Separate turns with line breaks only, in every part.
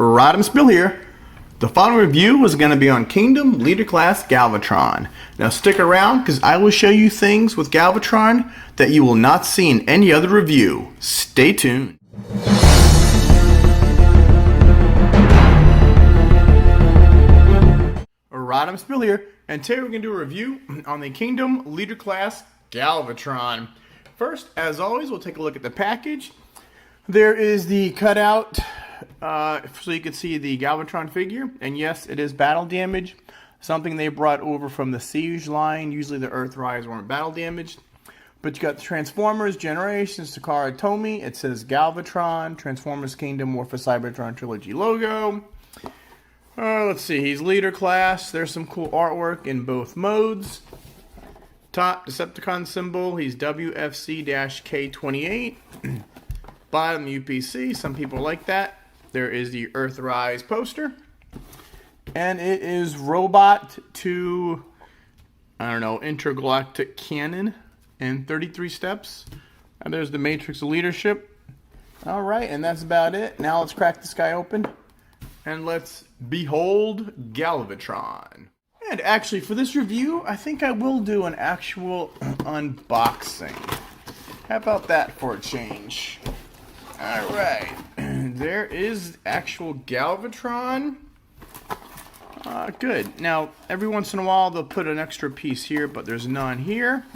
Rodimusbill here. The following review is going to be on Kingdom Leader Class Galvatron. Now stick around because I will show you things with Galvatron that you will not see in any other review. Stay tuned. Rodimusbill here, and today we're going to do a review on the Kingdom Leader Class Galvatron. First, as always, we'll take a look at the package. There is the cutout so you can see the Galvatron figure, and yes, it is battle damaged. Something they brought over from the Siege line. Usually the Earthrise weren't battle damaged. But you got the Transformers, Generations, Takara Tomy. It says Galvatron, Transformers Kingdom, War for Cybertron Trilogy logo. Let's see, he's leader class. There's some cool artwork in both modes. Top Decepticon symbol, he's WFC-K28. Bottom UPC, some people like that. There is the Earthrise poster. And it is Robot to, I don't know, Intergalactic Cannon in 33 steps. And there's the Matrix of Leadership. Alright, and that's about it. Now let's crack this guy open. And let's behold Galvatron. And actually, for this review, I think I will do an actual unboxing. How about that for a change? Alright, there is actual Galvatron. Good. Now, every once in a while, they'll put an extra piece here, but there's none here.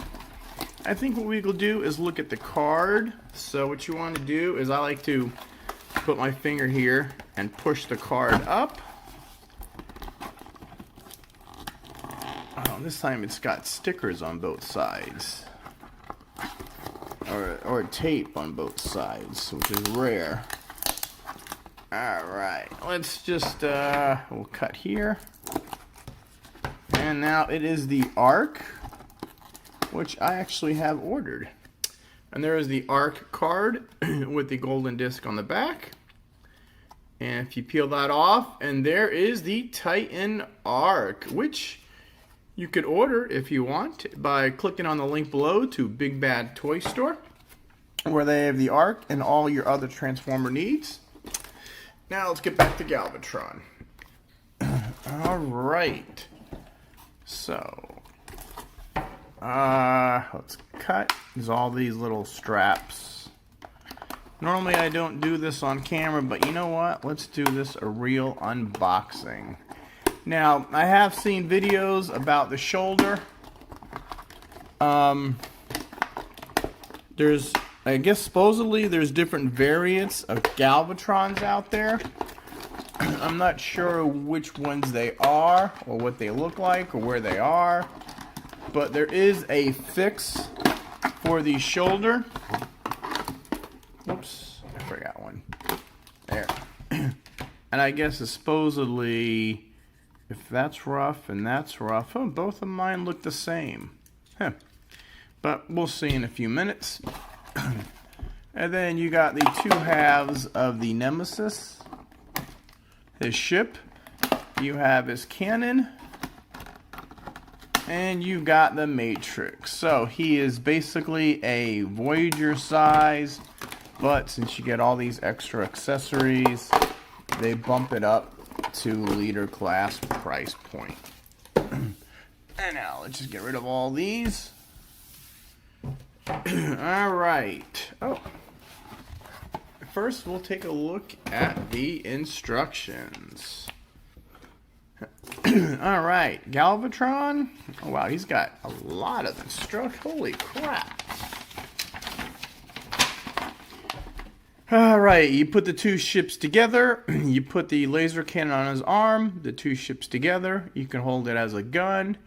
I think what we will do is look at the card. So what you want to do is I like to put my finger here and push the card up. Oh, this time it's got stickers on both sides. Or tape on both sides, which is rare. Alright, let's just, we'll cut here. And now it is the Arc, which I actually have ordered. And there is the Arc card with the golden disc on the back. And if you peel that off, and there is the Titan Arc, which you could order if you want by clicking on the link below to Big Bad Toy Store, where they have the Arc and all your other Transformer needs. Now let's get back to Galvatron. Alright. So, let's cut. There's all these little straps. Normally I don't do this on camera, but you know what? Let's do this a real unboxing. Now, I have seen videos about the shoulder. I guess supposedly there's different variants of Galvatrons out there. I'm not sure which ones they are, or what they look like, or where they are. But there is a fix for the shoulder. Oops, I forgot one. There. And I guess it's supposedly, if that's rough and that's rough, oh, both of mine look the same. Huh. But we'll see in a few minutes. And then you got the two halves of the Nemesis. His ship. You have his cannon. And you got the Matrix. So he is basically a Voyager size. But since you get all these extra accessories, they bump it up to leader class price point. And now let's just get rid of all these. Alright. Oh. First we'll take a look at the instructions. Alright, Galvatron. Oh wow, he's got a lot of instructions. Holy crap. Alright, you put the two ships together. You put the laser cannon on his arm. The two ships together. You can hold it as a gun.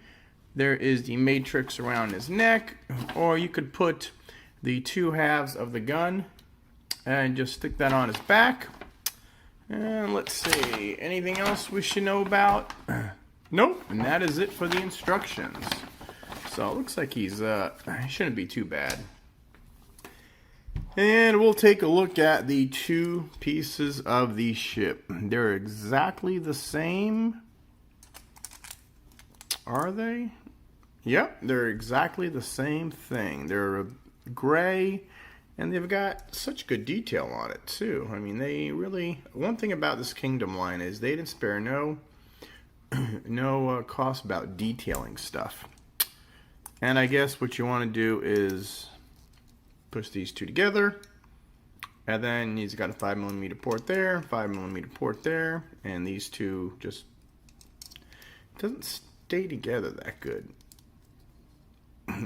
There is the Matrix around his neck. Or you could put the two halves of the gun and just stick that on his back. And let's see. Anything else we should know about? Nope. And that is it for the instructions. So it looks like he's, he shouldn't be too bad. And we'll take a look at the two pieces of the ship. They're exactly the same. Are they? Yep, they're exactly the same thing. They're gray And they've got such good detail on it too. I mean, they really, one thing about this Kingdom line is they didn't spare no cost about detailing stuff. And I guess what you want to do is push these two together, and then he's got a 5mm port there, 5mm port there, and these two just doesn't stay together that good.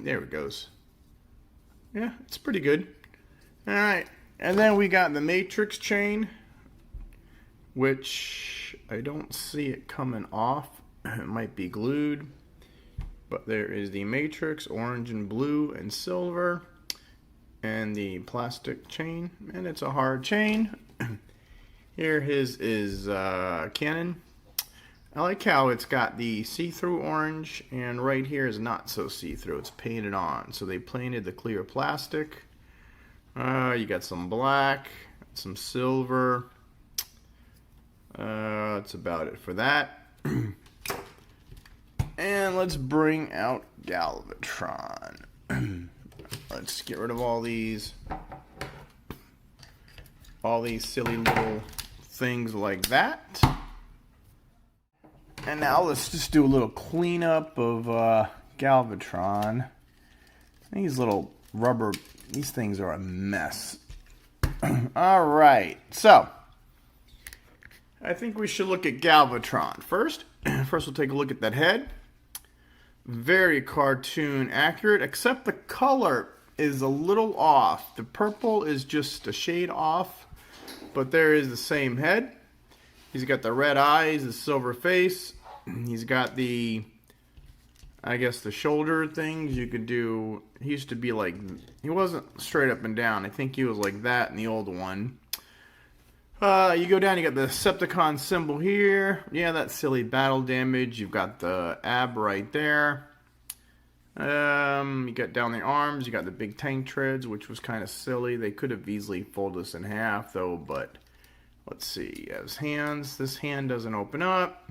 There it goes. Yeah, it's pretty good. All right, and then we got the matrix chain, which I don't see it coming off. It might be glued, but there is the matrix, orange and blue and silver, and the plastic chain, and it's a hard chain. Here his is Canon. I like how it's got the see-through orange, and right here is not so see-through. It's painted on, so they painted the clear plastic. You got some black, some silver. That's about it for that. And let's bring out Galvatron. Let's get rid of all these silly little things like that. And now let's just do a little cleanup of Galvatron. These little rubber, these things are a mess. Alright, so I think we should look at Galvatron first. First we'll take a look at that head. Very cartoon accurate, except the color is a little off. The purple is just a shade off, but there is the same head. He's got the red eyes, the silver face. He's got the, I guess, the shoulder things you could do. He used to be like, he wasn't straight up and down. I think he was like that in the old one. You go down, you got the Decepticon symbol here. Yeah, that's silly battle damage. You've got the ab right there. You got down the arms. You got the big tank treads, which was kind of silly. They could have easily folded this in half, though, but let's see. He has hands. This hand doesn't open up.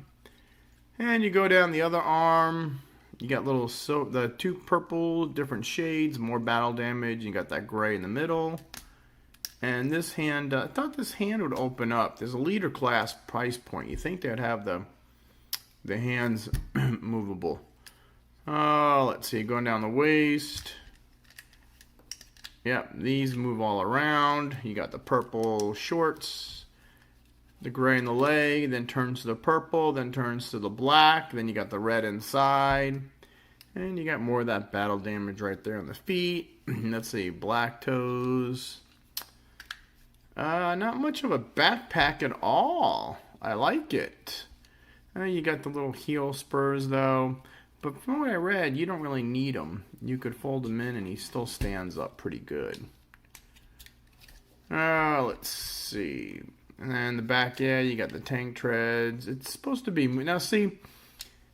And you go down the other arm. You got little, the two purple, different shades, more battle damage. You got that gray in the middle. And this hand, I thought this hand would open up. There's a leader class price point. You think they'd have the hands movable. Let's see, going down the waist. Yep, these move all around. You got the purple shorts, the gray in the leg, then turns to the purple, then turns to the black, then you got the red inside. And you got more of that battle damage right there on the feet. Let's see, black toes. Not much of a backpack at all. I like it. You got the little heel spurs though. But from what I read, you don't really need them. You could fold them in and he still stands up pretty good. Let's see. And then the back, yeah, you got the tank treads. It's supposed to be... Now see,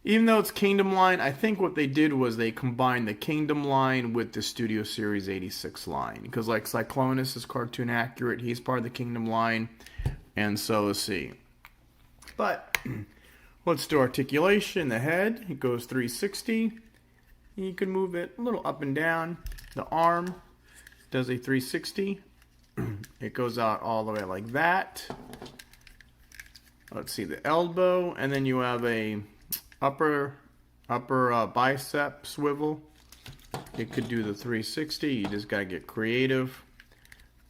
even though it's Kingdom line, I think what they did was they combined the Kingdom line with the Studio Series 86 line. Because like Cyclonus is cartoon accurate, he's part of the Kingdom line. And so let's see. But let's do articulation. The head, it goes 360. You can move it a little up and down. The arm does a 360. It goes out all the way like that. Let's see, the elbow, and then you have a upper bicep swivel. It could do the 360. You just gotta get creative.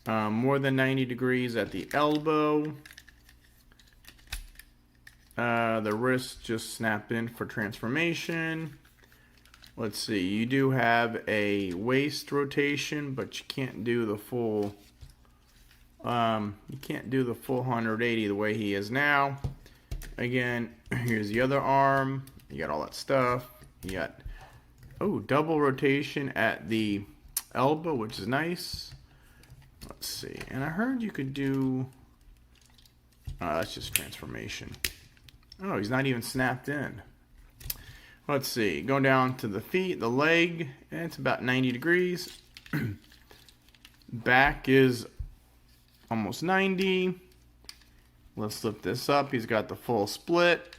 More than 90 degrees at the elbow. The wrist just snap in for transformation. Let's see, you do have a waist rotation, but you can't do the full 180 the way he is now. Again, here's the other arm. You got all that stuff. You got, double rotation at the elbow, which is nice. Let's see, and I heard you could do, that's just transformation. Oh, he's not even snapped in. Let's see, going down to the feet, the leg, and it's about 90 degrees. Back is almost 90. Let's lift this up. He's got the full split.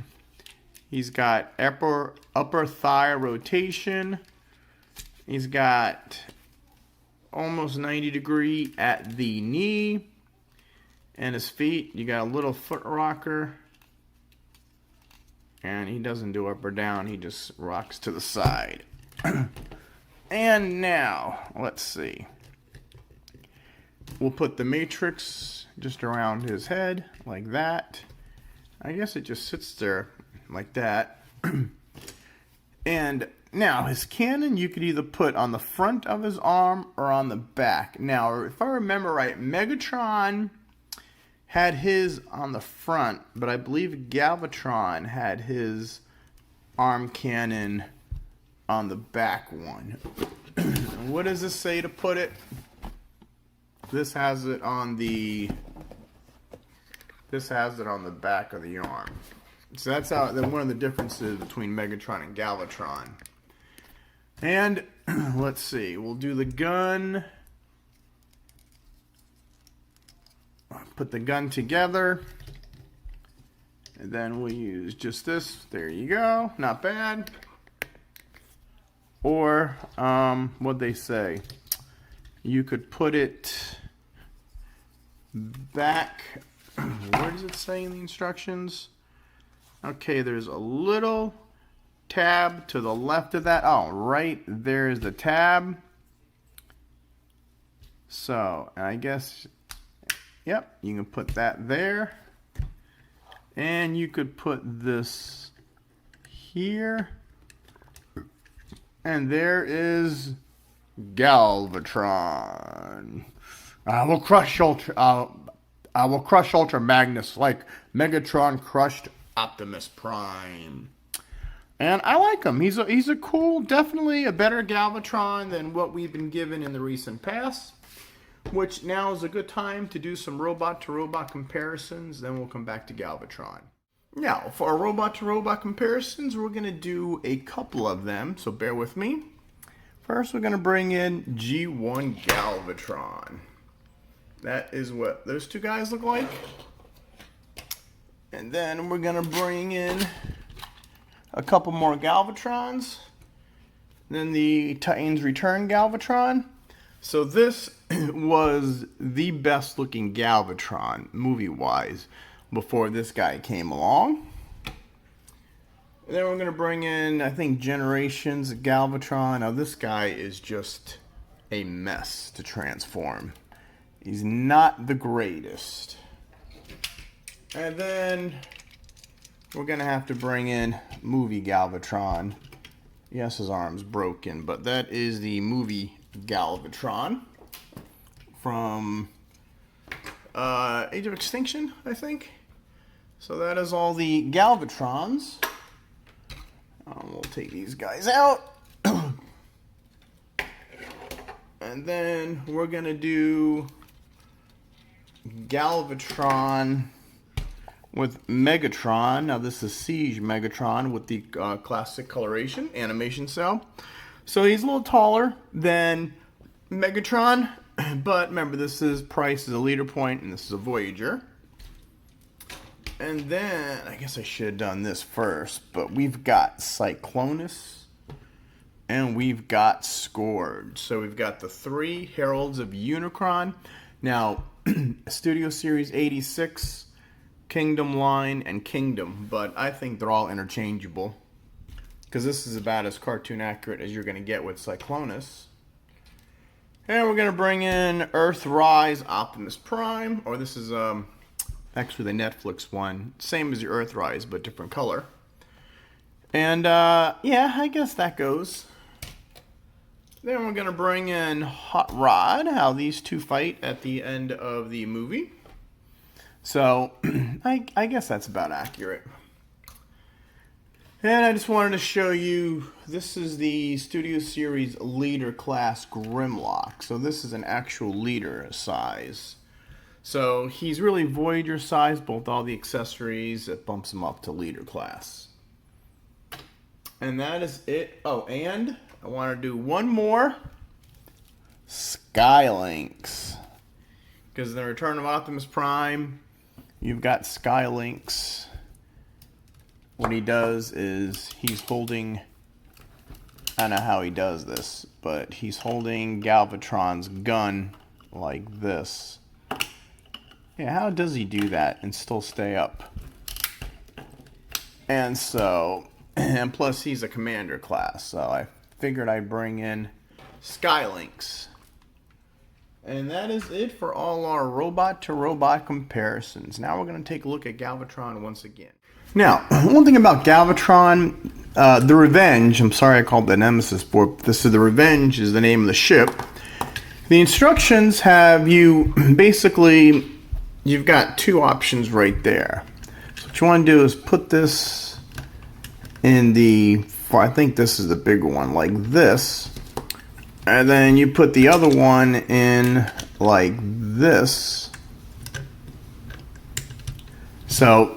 He's got upper thigh rotation. He's got almost 90-degree at the knee. And his feet, you got a little foot rocker. And he doesn't do up or down, he just rocks to the side. And now, let's see. We'll put the matrix just around his head, like that. I guess it just sits there like that. And now, his cannon you could either put on the front of his arm or on the back. Now, if I remember right, Megatron had his on the front, but I believe Galvatron had his arm cannon on the back one. What does this say to put it? This has it on the back of the arm. So that's one of the differences between Megatron and Galvatron. And let's see, we'll do the gun. Put the gun together. And then we'll use just this. There you go. Not bad. Or, what'd they say? You could put it back. Where does it say in the instructions? Okay, there's a little tab to the left of that. Oh, right there is the tab. So, I guess, yep, you can put that there. And you could put this here. And there is Galvatron. I will crush Ultra Magnus like Megatron crushed Optimus Prime. And I like him. He's a cool, definitely a better Galvatron than what we've been given in the recent past. Which now is a good time to do some robot-to-robot comparisons. Then we'll come back to Galvatron. Now, for our robot-to-robot comparisons, we're going to do a couple of them, so bear with me. First, we're going to bring in G1 Galvatron. That is what those two guys look like. And then we're going to bring in a couple more Galvatrons. Then the Titans Return Galvatron. So this was the best looking Galvatron, movie-wise, before this guy came along. And then we're going to bring in, I think, Generations Galvatron. Now this guy is just a mess to transform. He's not the greatest. And then we're going to have to bring in movie Galvatron. Yes, his arm's broken, but that is the movie Galvatron from Age of Extinction, I think. So that is all the Galvatrons. We'll take these guys out. And then we're going to do Galvatron with Megatron. Now this is Siege Megatron with the classic coloration animation cell. So he's a little taller than Megatron, but remember this is Price is a leader point and this is a Voyager. And then, I guess I should have done this first, but we've got Cyclonus and we've got Scourge. So we've got the three Heralds of Unicron. Now, Studio Series 86, Kingdom Line, and Kingdom, but I think they're all interchangeable because this is about as cartoon accurate as you're going to get with Cyclonus. And we're going to bring in Earthrise Optimus Prime, or this is actually the Netflix one, same as the Earthrise but different color. And yeah, I guess that goes. Then we're going to bring in Hot Rod, how these two fight at the end of the movie. So, I guess that's about accurate. And I just wanted to show you, this is the Studio Series Leader Class Grimlock. So this is an actual leader size. So he's really Voyager size, both all the accessories, it bumps him up to leader class. And that is it. Oh, and I want to do one more. Skylinks. Because in the Return of Optimus Prime, you've got Skylinks. What he does is he's holding I don't know how he does this, but he's holding Galvatron's gun like this. Yeah, how does he do that and still stay up? And so, and plus he's a commander class, so I figured I'd bring in Skylinks. And that is it for all our robot-to-robot comparisons. Now we're going to take a look at Galvatron once again. Now, one thing about Galvatron, the Revenge, I'm sorry I called the Nemesis board, this is the Revenge is the name of the ship. The instructions have you, basically, you've got two options right there. So what you want to do is put this in the, I think this is the bigger one, like this. And then you put the other one in like this. So,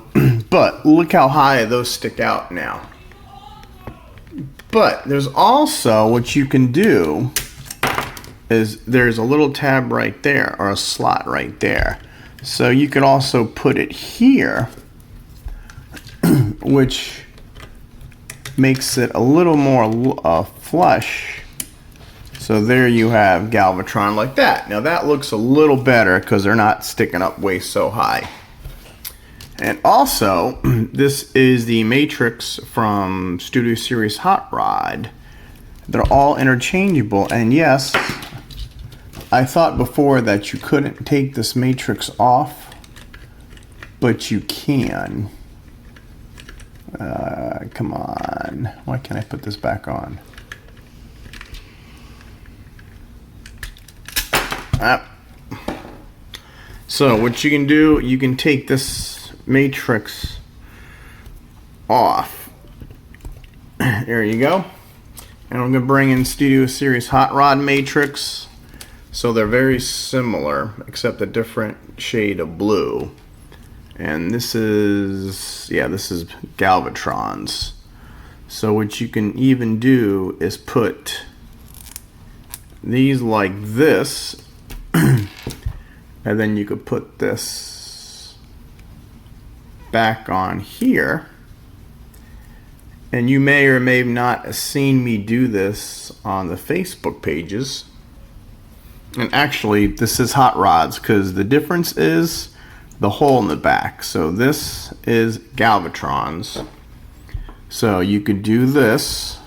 but look how high those stick out now. But there's also what you can do is there's a little tab right there, or a slot right there. So you could also put it here, which makes it a little more flush. So there you have Galvatron like that. Now that looks a little better because they're not sticking up way so high. And also, this is the Matrix from Studio Series Hot Rod. They're all interchangeable, and yes, I thought before that you couldn't take this Matrix off, but you can. Come on, why can't I put this back on? So what you can do, you can take this Matrix off. There you go. And I'm going to bring in Studio Series Hot Rod Matrix. So they're very similar, except a different shade of blue. And this is, yeah, this is Galvatron's. So what you can even do is put these like this. And then you could put this back on here. And you may or may not have seen me do this on the Facebook pages. And actually, this is Hot Rods, because the difference is the hole in the back. So this is Galvatron's. So you could do this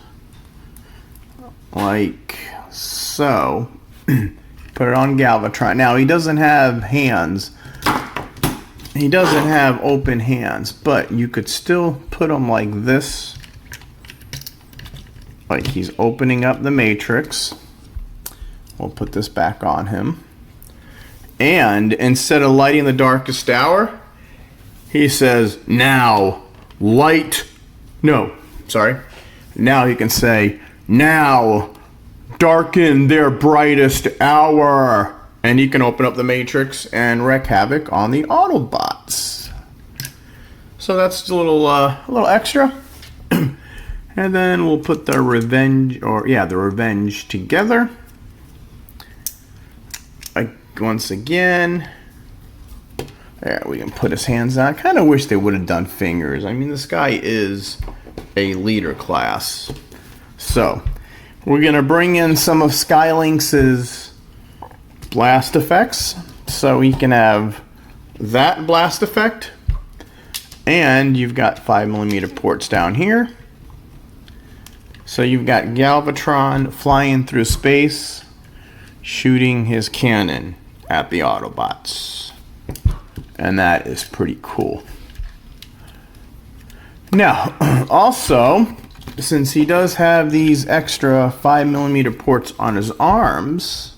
like so. Put it on Galvatron. Now, he doesn't have hands. He doesn't have open hands, but you could still put him like this. Like he's opening up the Matrix. We'll put this back on him. And instead of lighting the darkest hour, he says, now, light. No, sorry. Now he can say, now, darken their brightest hour. And he can open up the Matrix and wreak havoc on the Autobots. So that's a little extra. And then we'll put the Revenge, the Revenge together. Once again, there, we can put his hands on. I kind of wish they would have done fingers. I mean, this guy is a leader class. So, we're going to bring in some of Skylinks' blast effects. So he can have that blast effect. And you've got 5mm ports down here. So you've got Galvatron flying through space, shooting his cannon at the Autobots. And that is pretty cool. Now, also, since he does have these extra 5mm ports on his arms,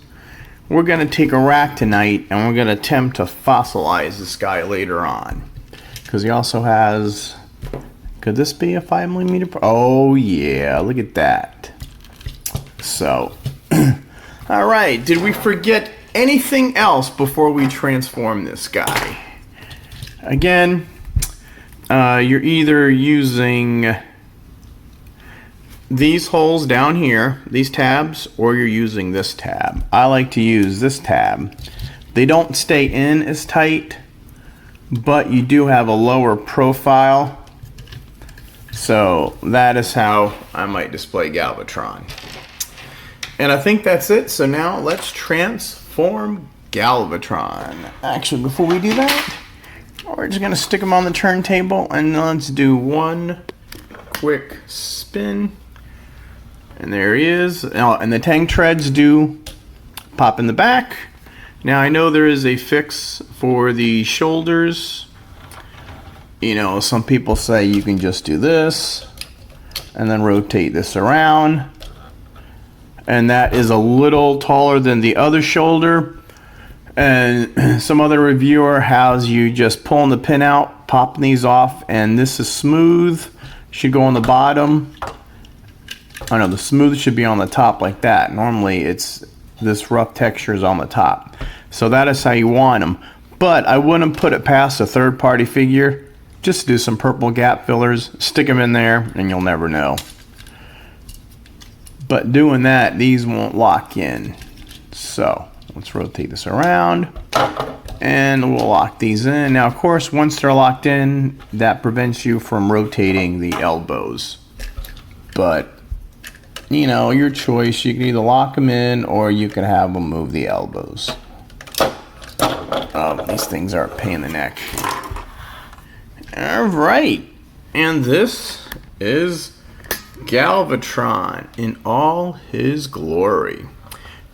we're going to take a rack tonight and we're going to attempt to fossilize this guy later on. Because he also has, could this be a 5mm port? Oh yeah, look at that. So, alright, did we forget anything else before we transform this guy? Again, you're either using these holes down here, these tabs, or you're using this tab. I like to use this tab. They don't stay in as tight, but you do have a lower profile. So that is how I might display Galvatron. And I think that's it. So now let's transform Galvatron. Actually, before we do that, we're just gonna stick him on the turntable and let's do one quick spin. And there he is. Oh, and the tank treads do pop in the back. Now I know there is a fix for the shoulders. You know, some people say you can just do this and then rotate this around. And that is a little taller than the other shoulder. And some other reviewer has you just pulling the pin out, popping these off, and this is smooth. Should go on the bottom. I know the smooth should be on the top like that. Normally it's this rough texture is on the top. So that is how you want them. But I wouldn't put it past a third-party figure. Just do some purple gap fillers, stick them in there, and you'll never know. But doing that, these won't lock in. So let's rotate this around, and we'll lock these in. Now, of course, once they're locked in, that prevents you from rotating the elbows. But, you know, your choice. You can either lock them in, or you can have them move the elbows. Oh, these things are a pain in the neck. All right, and this is Galvatron in all his glory.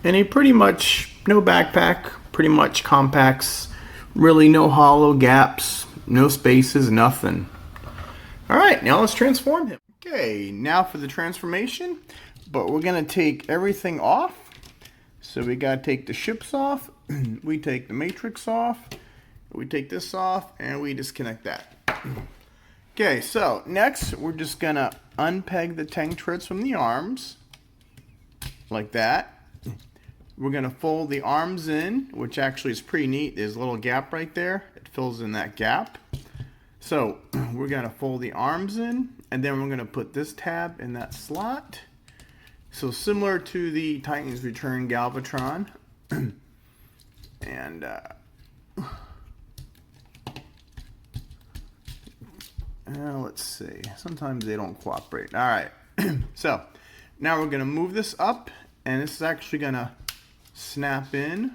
And he pretty much, no backpack, pretty much compacts, really no hollow gaps, no spaces, nothing. All right, now let's transform him. Okay, now for the transformation, but we're gonna take everything off. So we gotta take the ships off, we take the matrix off, we take this off, and we disconnect that. Okay, so next we're just gonna unpeg the tank treads from the arms, like that. We're gonna fold the arms in, which actually is pretty neat. There's a little gap right there. It fills in that gap. So we're gonna fold the arms in, and then we're gonna put this tab in that slot. So similar to the Titans Return Galvatron. And let's see. Sometimes they don't cooperate. All right. So now we're gonna move this up, and this is actually gonna snap in.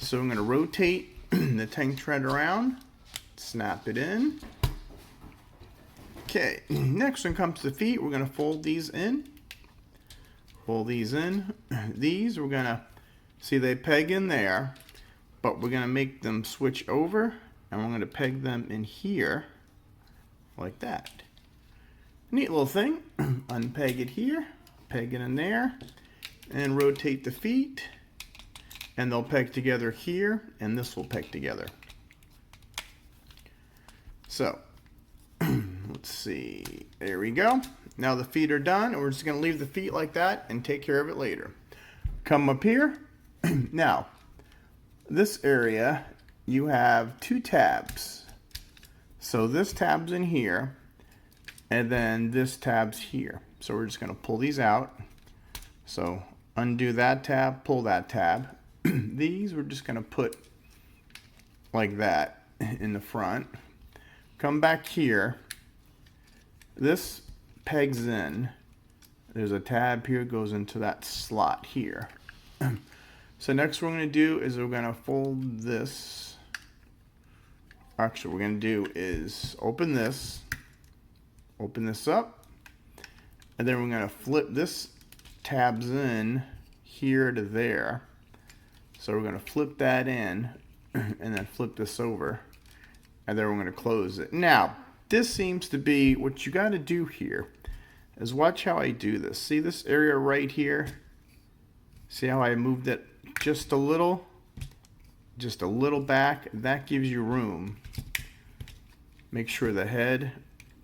So I'm gonna rotate the tank tread around, snap it in. Okay. Next, when it comes to the feet, we're gonna fold these in. Fold these in. These we're gonna see they peg in there, but we're gonna make them switch over, and we're gonna peg them in here. Like that. Neat little thing. Unpeg it here, peg it in there, and rotate the feet, and they'll peg together here, and this will peg together. So let's see, there we go. Now the feet are done, and we're just going to leave the feet like that and take care of it later. Come up here. Now this area, you have two tabs. So this tab's in here, and then this tab's here. So we're just gonna pull these out. So undo that tab, pull that tab. These we're just gonna put like that in the front. Come back here. This pegs in. There's a tab here, goes into that slot here. So next what we're gonna do is we're gonna fold this. Actually, what we're going to do is open this up, and then we're going to flip this tabs in here to there. So we're going to flip that in, and then flip this over, and then we're going to close it. Now, this seems to be what you got to do here, is watch how I do this. See this area right here? See how I moved it just a little back? That gives you room. Make sure the head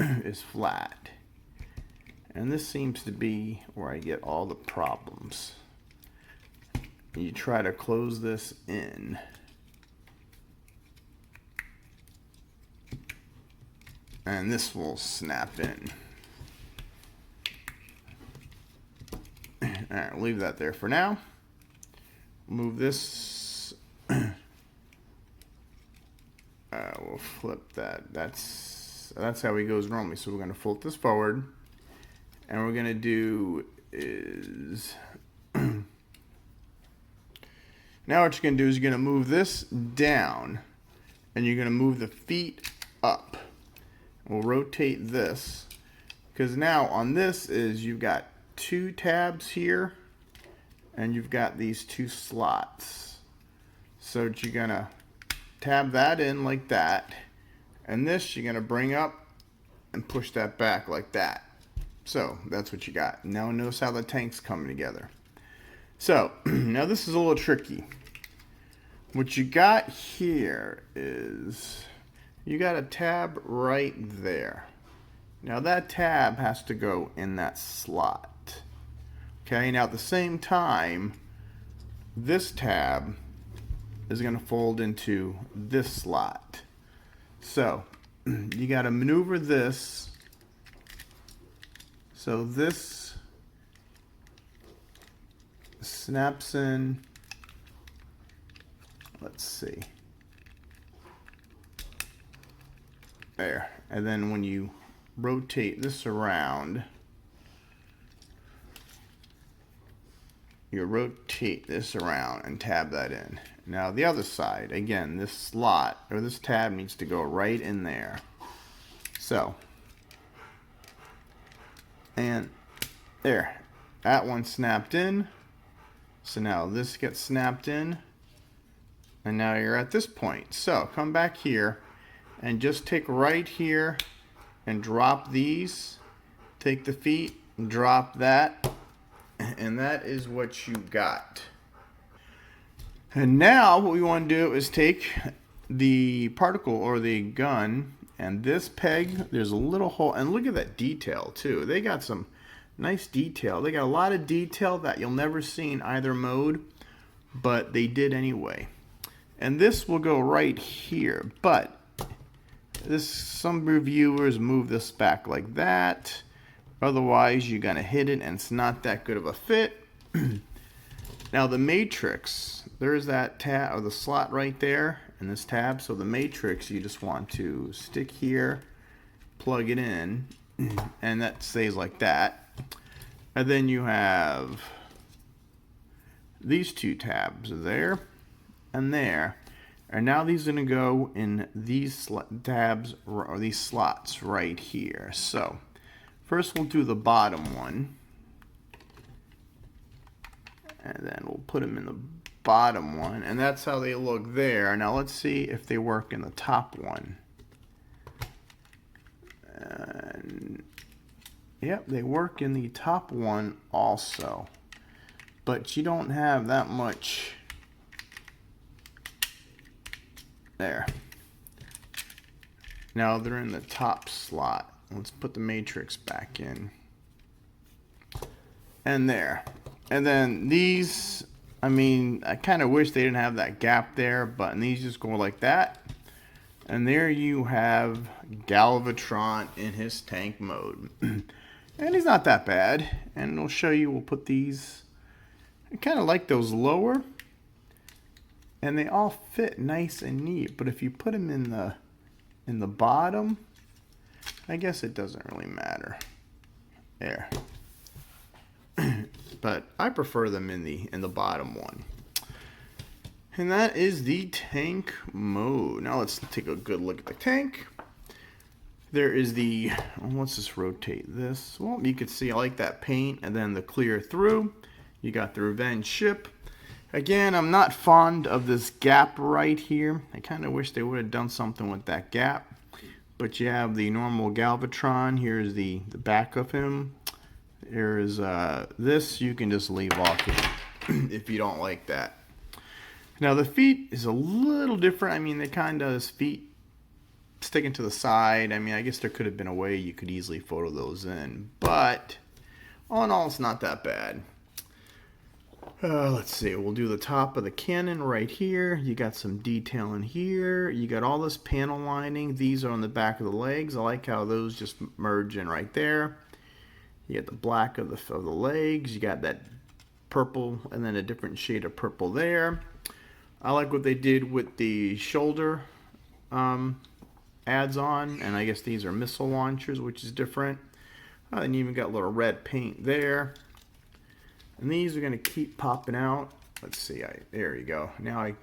is flat. And this seems to be where I get all the problems. You try to close this in. And this will snap in. Alright, leave that there for now. Move this. We'll flip that. That's That's how he goes normally. So we're going to fold this forward, and we're going to do is now what you're going to do is you're going to move this down, and you're going to move the feet up. We'll rotate this, because now on this is you've got 2 tabs here, and you've got these 2 slots. So you're going to tab that in like that, and this you're going to bring up and push that back like that. So that's what you got. Now notice how the tank's coming together. So now this is a little tricky. What you got here is you got a tab right there. Now that tab has to go in that slot. Okay, now at the same time, this tab is going to fold into this slot. So you got to maneuver this so this snaps in. Let's see. There. And then when you rotate this around, you rotate this around and tab that in. Now the other side, again, this slot or this tab needs to go right in there. So, and there, that one snapped in. So now this gets snapped in. And now you're at this point. So come back here and just take right here and drop these. Take the feet and drop that. And that is what you got. And now what we want to do is take the particle or the gun, and this peg, there's a little hole, and look at that detail too. They got some nice detail. They got a lot of detail that you'll never see in either mode, but they did anyway. And this will go right here, but this, some reviewers move this back like that. Otherwise, you're gonna hit it and it's not that good of a fit. Now the matrix, there's that tab or the slot right there in this tab. So the matrix, you just want to stick here, plug it in, and that stays like that. And then you have these 2 tabs there and there. And now these are going to go in these tabs or these slots right here. So first we'll do the bottom one. And then we'll put them in the bottom one. And that's how they look there. Now let's see if they work in the top one. And yep, they work in the top one also. But you don't have that much. There. Now they're in the top slot. Let's put the matrix back in. And there. And then these, I mean, I kind of wish they didn't have that gap there, but these just go like that. And there you have Galvatron in his tank mode. And he's not that bad. And it'll show you, we'll put these, I kind of like those lower. And they all fit nice and neat. But if you put them in the bottom, I guess it doesn't really matter. There. But I prefer them in the bottom one. And that is the tank mode. Now let's take a good look at the tank. There is the, let's just rotate this. Well, you can see I like that paint and then the clear through. You got the revenge ship. Again, I'm not fond of this gap right here. I kind of wish they would have done something with that gap. But you have the normal Galvatron. Here's the back of him. There is this. You can just leave off if you don't like that. Now the feet is a little different. I mean, they kind of, his feet sticking to the side. I mean, I guess there could have been a way you could easily photo those in. But all in all, it's not that bad. Let's see, we'll do the top of the cannon right here. You got some detail in here. You got all this panel lining. These are on the back of the legs. I like how those just merge in right there. You got the black of the legs. You got that purple and then a different shade of purple there. I like what they did with the shoulder adds on, and I guess these are missile launchers, which is different. And you even got a little red paint there. And these are going to keep popping out. Let's see, there you go. Now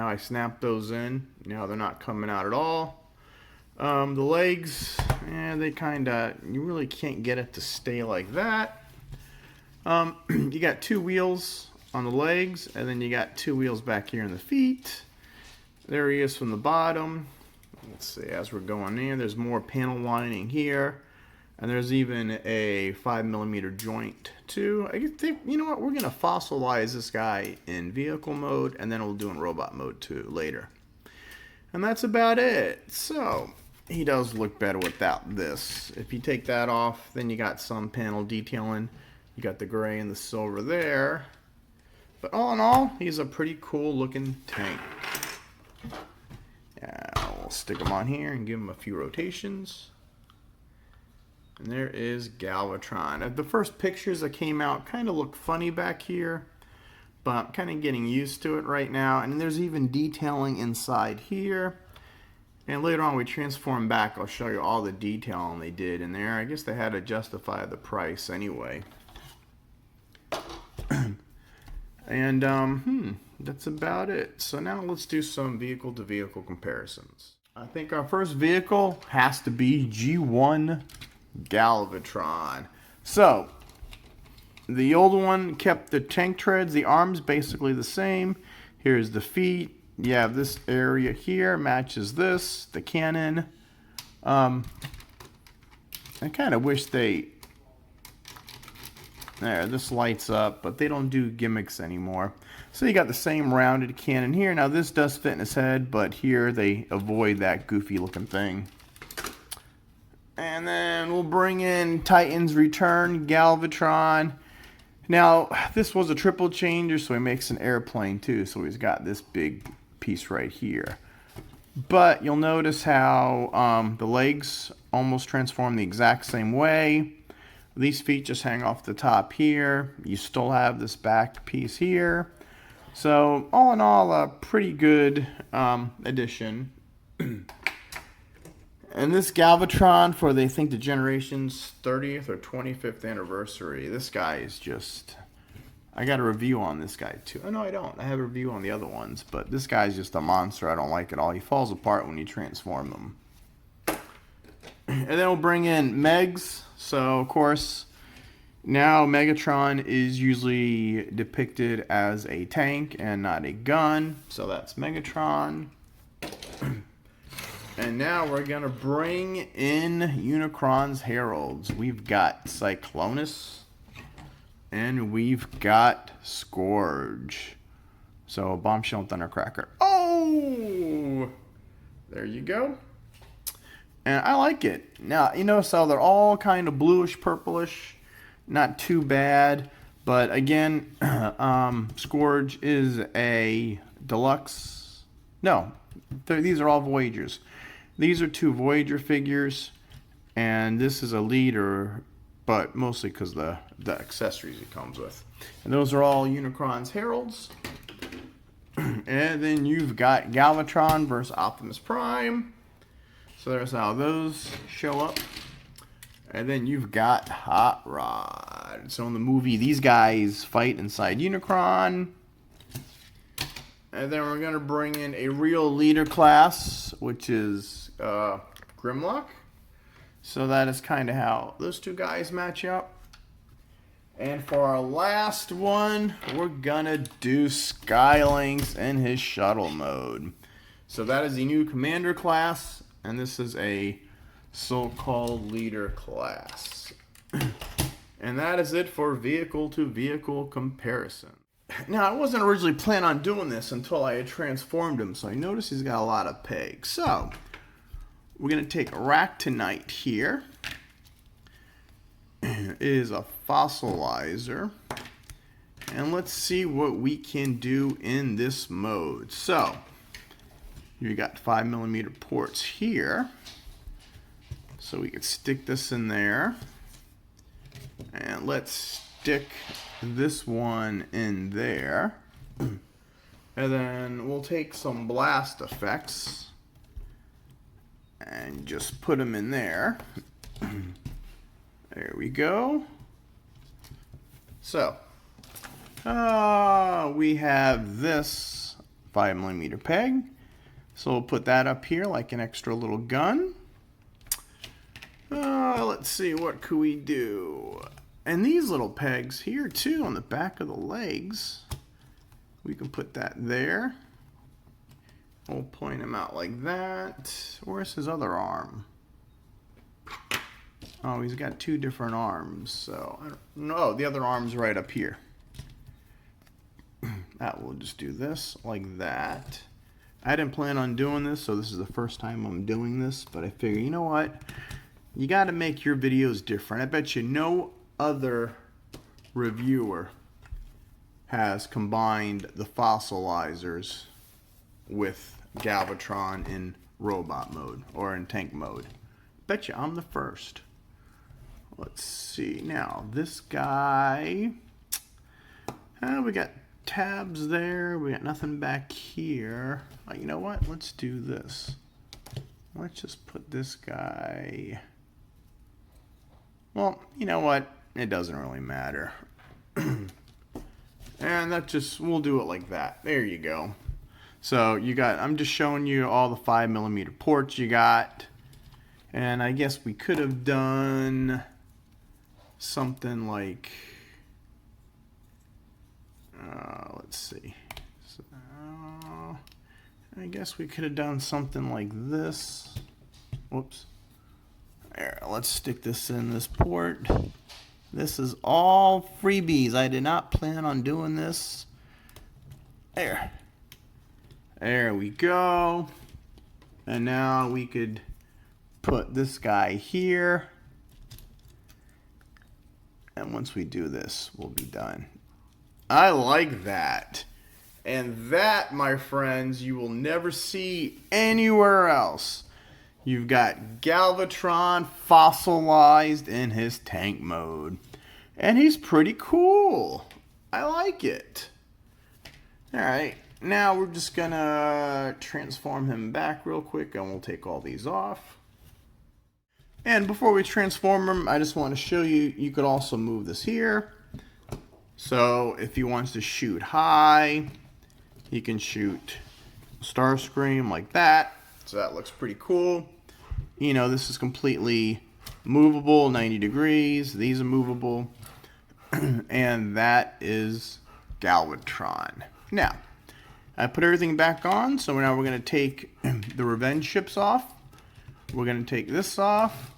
I snap those in. Now they're not coming out at all. The legs, they kind of, you really can't get it to stay like that. You got 2 wheels on the legs, and then you got 2 wheels back here in the feet. There he is from the bottom. Let's see, as we're going in, there's more panel lining here. And there's even a 5mm joint too. I think, you know what, we're going to fossilize this guy in vehicle mode, and then we'll do in robot mode too later. And that's about it. So, he does look better without this. If you take that off, then you got some panel detailing. You got the gray and the silver there. But all in all, he's a pretty cool looking tank. We'll stick him on here and give him a few rotations. And there is Galvatron. The first pictures that came out kind of look funny back here, but I'm kind of getting used to it right now. And there's even detailing inside here. And later on we transform back. I'll show you all the detailing they did in there. I guess they had to justify the price anyway. And that's about it. So now let's do some vehicle to vehicle comparisons. I think our first vehicle has to be G1 Galvatron. So the old one kept the tank treads, the arms basically the same. Here's the feet. You have this area here matches this, the cannon. I kind of wish this lights up, but they don't do gimmicks anymore. So you got the same rounded cannon here. Now this does fit in his head, but here they avoid that goofy looking thing. And then we'll bring in Titan's Return Galvatron. Now, this was a triple changer, so he makes an airplane too. So he's got this big piece right here. But you'll notice how the legs almost transform the exact same way. These feet just hang off the top here. You still have this back piece here. So, all in all, a pretty good addition. And this Galvatron for, they think, the generation's 30th or 25th anniversary. This guy is just... I got a review on this guy, too. Oh, no, I don't. I have a review on the other ones. But this guy's just a monster. I don't like it all. He falls apart when you transform them. And then we'll bring in Megs. So, of course, now Megatron is usually depicted as a tank and not a gun. So that's Megatron. And now we're going to bring in Unicron's Heralds. We've got Cyclonus. And we've got Scourge. So, Bombshell Thundercracker. Oh! There you go. And I like it. Now, you know, so they're all kind of bluish, purplish. Not too bad. But again, Scourge is a deluxe. No, these are all Voyagers. These are 2 Voyager figures. And this is a leader, but mostly because the accessories it comes with. And those are all Unicron's Heralds. And then you've got Galvatron versus Optimus Prime. So there's how those show up. And then you've got Hot Rod. So in the movie, these guys fight inside Unicron. And then we're going to bring in a real leader class, which is Grimlock. So that is kind of how those 2 guys match up. And for our last one, we're going to do Skylynx in his shuttle mode. So that is the new commander class. And this is a so-called leader class. And that is it for vehicle-to-vehicle comparison. Now, I wasn't originally planning on doing this until I had transformed him, so I noticed he's got a lot of pegs. So, we're going to take Ractonite here. It is a fossilizer. And let's see what we can do in this mode. So, you got 5mm ports here. So we could stick this in there. And let's stick this one in there. And then we'll take some blast effects. And just put them in there. There we go. So, we have this 5mm peg. So we'll put that up here like an extra little gun. Let's see, what could we do? And these little pegs here too on the back of the legs. We can put that there. We'll point him out like that. Where's his other arm? Oh, he's got two different arms. So, I don't know. The other arm's right up here. That will just do this like that. I didn't plan on doing this, so this is the first time I'm doing this. But I figure, you know what? You got to make your videos different. I bet you no other reviewer has combined the Fossilizers with Galvatron in robot mode or in tank mode. Bet you I'm the first. Let's see. Now, this guy, we got tabs there. We got nothing back here. You know what? Let's do this. Let's just put this guy. Well, you know what? It doesn't really matter. And that just, we'll do it like that. There you go. So you got, I'm just showing you all the 5mm ports you got. And I guess we could have done something like, let's see. So, I guess we could have done something like this. Whoops. There, let's stick this in this port. This is all freebies. I did not plan on doing this. There. There we go. And now we could put this guy here. And once we do this, we'll be done. I like that. And that, my friends, you will never see anywhere else. You've got Galvatron fossilized in his tank mode. And he's pretty cool. I like it. Alright, now we're just gonna transform him back real quick and we'll take all these off. And before we transform him, I just want to show you, you could also move this here. So if he wants to shoot high, he can shoot Starscream like that. So that looks pretty cool. You know, this is completely movable, 90 degrees. These are movable. And that is Galvatron. Now, I put everything back on. So now we're going to take the Revenge ships off. We're going to take this off.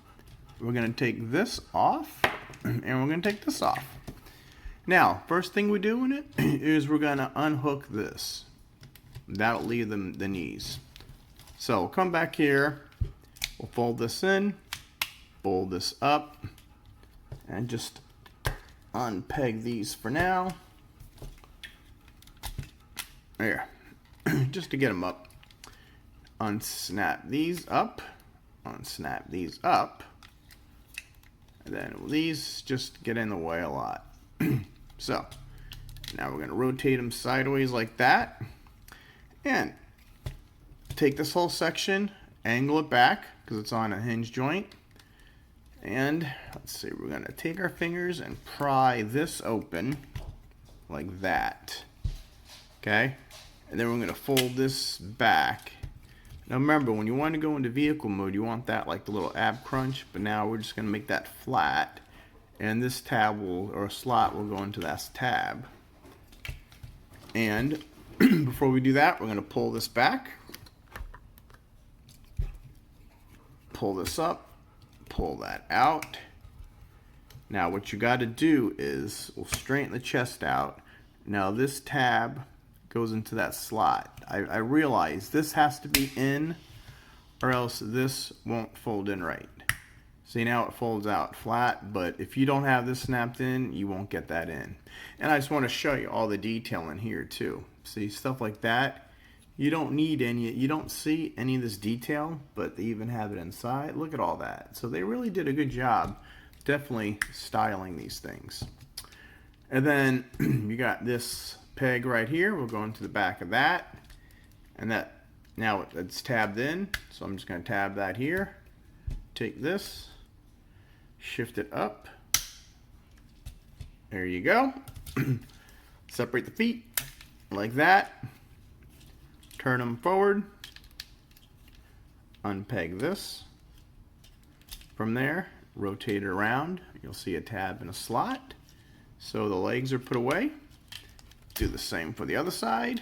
We're going to take this off. And we're going to take this off. Now, first thing we do in it is we're going to unhook this. That'll leave them the knees. So we'll come back here. We'll fold this in. Fold this up. And just unpeg these for now. There. Just to get them up. Unsnap these up. Unsnap these up. And then these just get in the way a lot. So, now we're going to rotate them sideways like that. And take this whole section, angle it back, because it's on a hinge joint. And, let's see, we're going to take our fingers and pry this open like that. Okay? And then we're going to fold this back. Now remember, when you want to go into vehicle mode, you want that like the little ab crunch, but now we're just going to make that flat. And this tab will, or slot will go into that tab. And before we do that, we're going to pull this back. Pull this up. Pull that out. Now what you got to do is, we'll straighten the chest out. Now this tab goes into that slot. I realize this has to be in, or else this won't fold in right. See, now it folds out flat, but if you don't have this snapped in, you won't get that in. And I just want to show you all the detail in here too. See, stuff like that, you don't need any, you don't see any of this detail, but they even have it inside. Look at all that. So they really did a good job, definitely styling these things. And then you got this peg right here. We'll go into the back of that, and that Now it's tabbed in, so I'm just going to tab that here. Take this, shift it up. There you go. Separate the feet like that. Turn them forward. Unpeg this. From there, rotate it around. You'll see a tab and a slot. So the legs are put away. Do the same for the other side.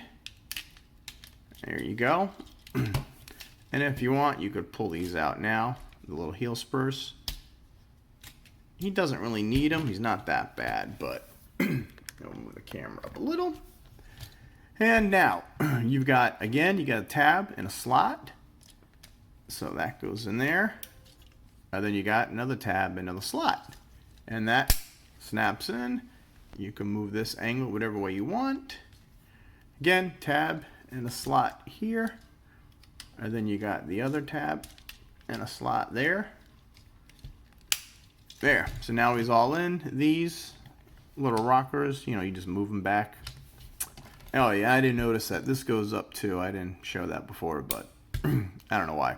There you go. And if you want, you could pull these out now. The little heel spurs. He doesn't really need them. He's not that bad, but I'll move the camera up a little. And now you've got, again, you got a tab and a slot. So that goes in there. And then you got another tab and another slot. And that snaps in. You can move this angle whatever way you want. Again, tab and a slot here. And then you got the other tab and a slot there. There. So now he's all in. These little rockers, you know, you just move them back. Oh yeah, I didn't notice that. This goes up too. I didn't show that before, but I don't know why.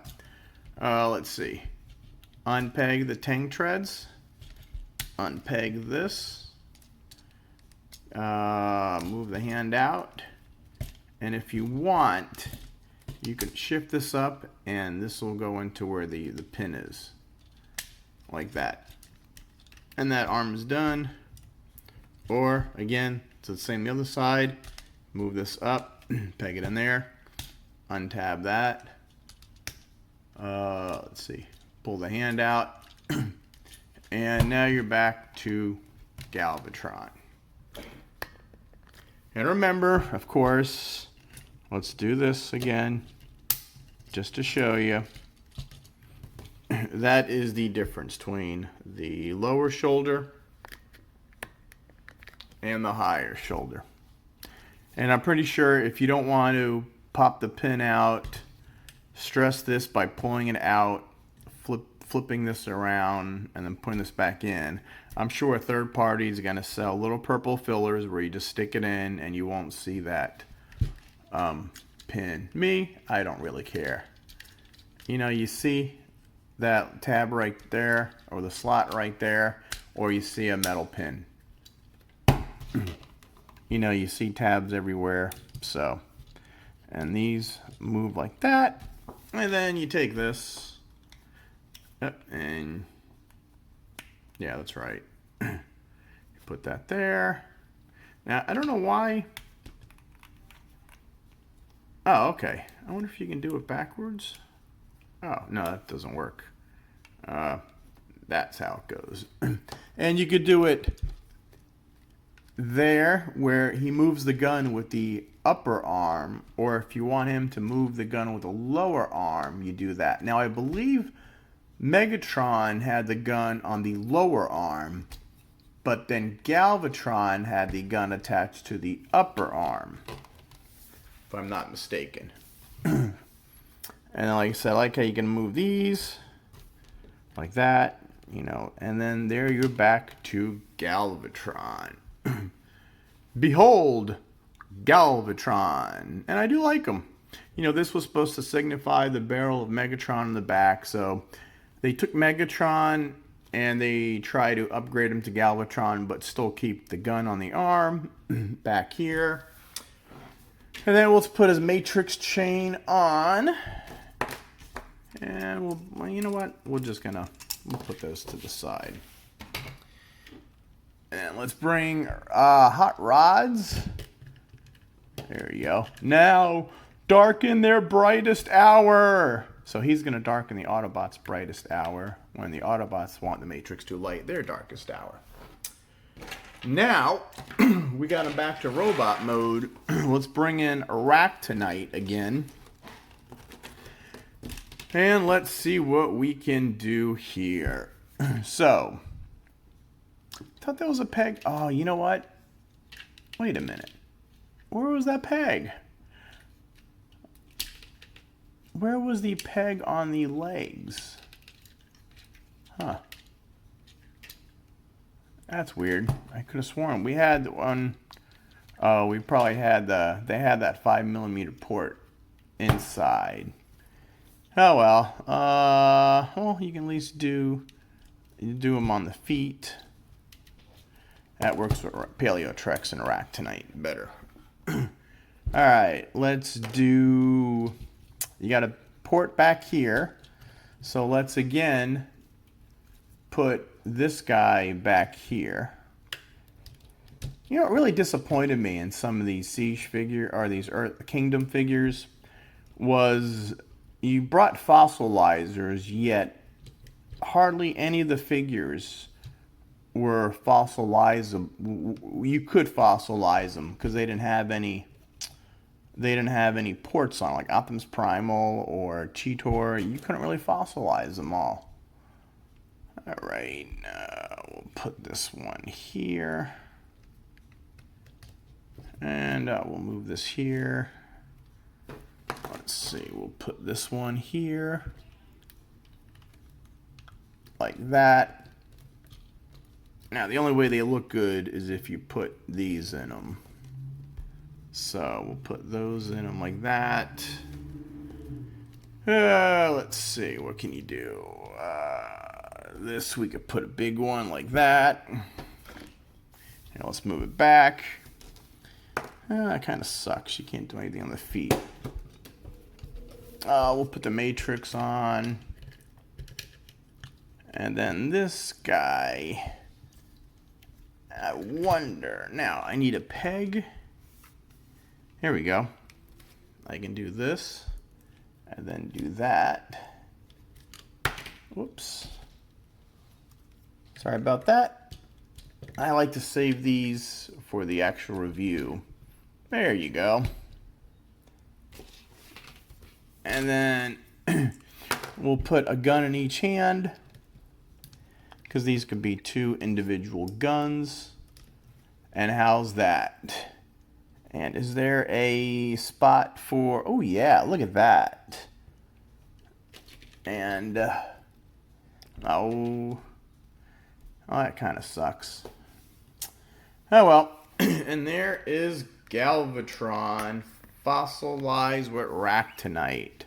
Let's see. Unpeg the tank treads. Unpeg this. Move the hand out. And if you want, you can shift this up and this will go into where the pin is. Like that. And that arm is done. Or again, it's the same the other side. Move this up, peg it in there, untab that. Let's see, pull the hand out. And now you're back to Galvatron. And remember, of course, let's do this again, just to show you. That is the difference between the lower shoulder and the higher shoulder. And I'm pretty sure if you don't want to pop the pin out, stress this by pulling it out, flipping this around, and then putting this back in. I'm sure a third party is going to sell little purple fillers where you just stick it in and you won't see that pin. Me, I don't really care. You know, you see that tab right there, or the slot right there, or you see a metal pin. You know, you see tabs everywhere, so. And these move like that. And then you take this. And, yeah, that's right. You put that there. Now, I don't know why. Oh, okay. I wonder if you can do it backwards. Oh, no, that doesn't work. That's how it goes. And you could do it there where he moves the gun with the upper arm, or if you want him to move the gun with the lower arm, you do that. Now I believe Megatron had the gun on the lower arm, but then Galvatron had the gun attached to the upper arm, if I'm not mistaken. And like I said, I like how you can move these like that, you know, and then there you're back to Galvatron. Behold, Galvatron. And I do like them. You know, this was supposed to signify the barrel of Megatron in the back. So they took Megatron and they try to upgrade him to Galvatron, but still keep the gun on the arm back here. And then let's put his matrix chain on. And well, you know what? We'll put those to the side. And let's bring hot rods. There you go. Now, darken their brightest hour. So he's going to darken the Autobots' brightest hour when the Autobots want the Matrix to light their darkest hour. Now, we got him back to robot mode. Let's bring in Arachnite again. And let's see what we can do here. So, I thought that was a peg. Oh, you know what? Wait a minute. Where was that peg? Where was the peg on the legs? Huh. That's weird. I could have sworn we had one. Oh, we probably had they had that 5mm port inside. Oh well. Well, you can at least do them on the feet. That works with Paleotrex and Aractinite better. Alright, let's do... You got a port back here. So let's again put this guy back here. You know, what really disappointed me in some of these Siege figure or these Earth Kingdom figures was you brought Fossilizers, yet hardly any of the figures were fossilizable. You could fossilize them because they didn't have any. They didn't have any ports on, like Optimus Primal or Cheetor. You couldn't really fossilize them all. All right, we'll put this one here, and we'll move this here. Let's see. We'll put this one here, like that. Now, the only way they look good is if you put these in them. So, we'll put those in them like that. Let's see. What can you do? This, we could put a big one like that. Now, let's move it back. That kind of sucks. You can't do anything on the feet. We'll put the Matrix on. And then this guy... I wonder. Now, I need a peg. Here we go. I can do this. And then do that. Whoops. Sorry about that. I like to save these for the actual review. There you go. And then we'll put a gun in each hand, because these could be two individual guns. And how's that? And is there a spot for... Oh, yeah, look at that. And, oh, that kind of sucks. Oh, well. And there is Galvatron fossilized with Aractinite.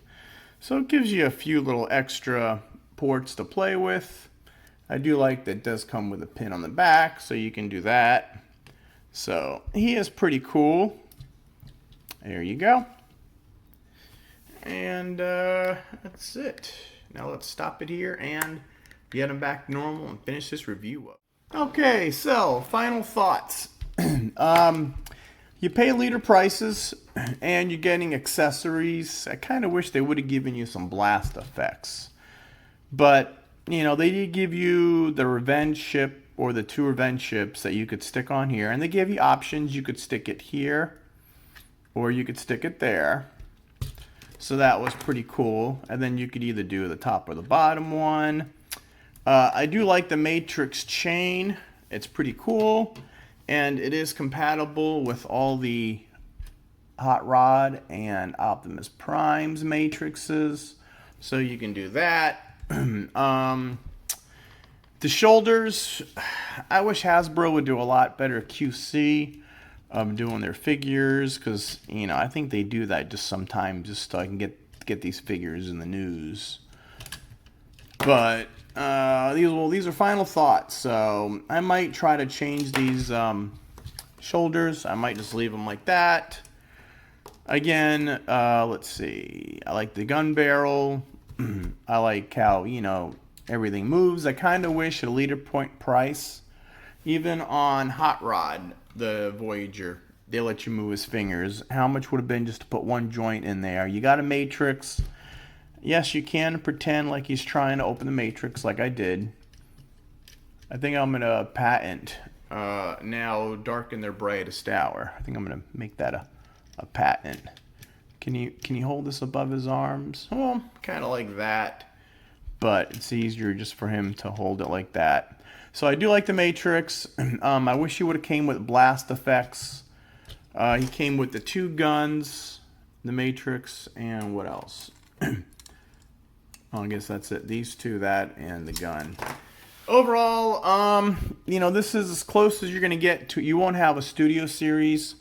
So it gives you a few little extra ports to play with. I do like that it does come with a pin on the back, so you can do that. So he is pretty cool. There you go. And that's it. Now let's stop it here and get him back normal and finish this review up. Okay, so final thoughts. You pay leader prices and you're getting accessories. I kind of wish they would have given you some blast effects. But you know, they did give you the revenge ship or the two revenge ships that you could stick on here. And they gave you options. You could stick it here or you could stick it there. So that was pretty cool. And then you could either do the top or the bottom one. I do like the Matrix chain. It's pretty cool. And it is compatible with all the Hot Rod and Optimus Prime's matrices. So you can do that. The shoulders, I wish Hasbro would do a lot better QC doing their figures, because you know, I think they do that just sometimes just so I can get these figures in the news. But these are final thoughts. So I might try to change these shoulders. I might just leave them like that. Again, let's see. I like the gun barrel. I like how, you know, everything moves. I kind of wish at a leader point price, even on Hot Rod, the Voyager, they let you move his fingers. How much would have been just to put one joint in there? You got a Matrix. Yes, you can pretend like he's trying to open the Matrix like I did. I think I'm going to patent now darken their brightest hour. I think I'm going to make that a patent. Can you hold this above his arms? Well, kind of like that, but it's easier just for him to hold it like that. So I do like the Matrix. I wish he would have came with blast effects. He came with the two guns, the Matrix, and what else? I guess that's it. These two, that, and the gun. Overall, you know, this is as close as you're going to get to. You won't have a studio series.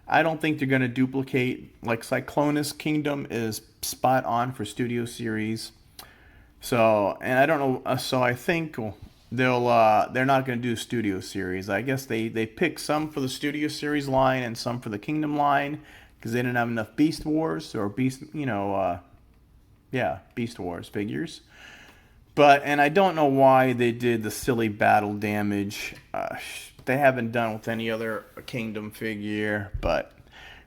I don't think they're going to duplicate, like Cyclonus Kingdom is spot on for Studio Series. So, and I don't know, so I think they're not going to do Studio Series. I guess they picked some for the Studio Series line and some for the Kingdom line because they didn't have enough Beast Wars or Beast Wars figures. And I don't know why they did the silly battle damage. They haven't done with any other Kingdom figure, but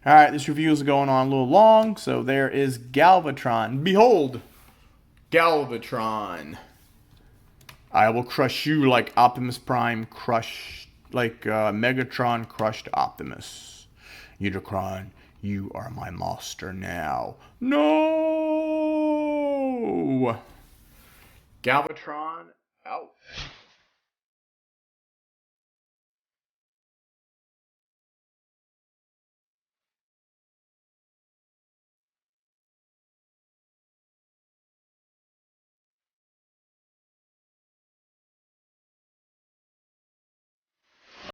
all right, this review is going on a little long, so there is Galvatron. Behold, Galvatron. I will crush you like Optimus Prime Megatron crushed Optimus. Unicron, you are my master now. No! Galvatron out.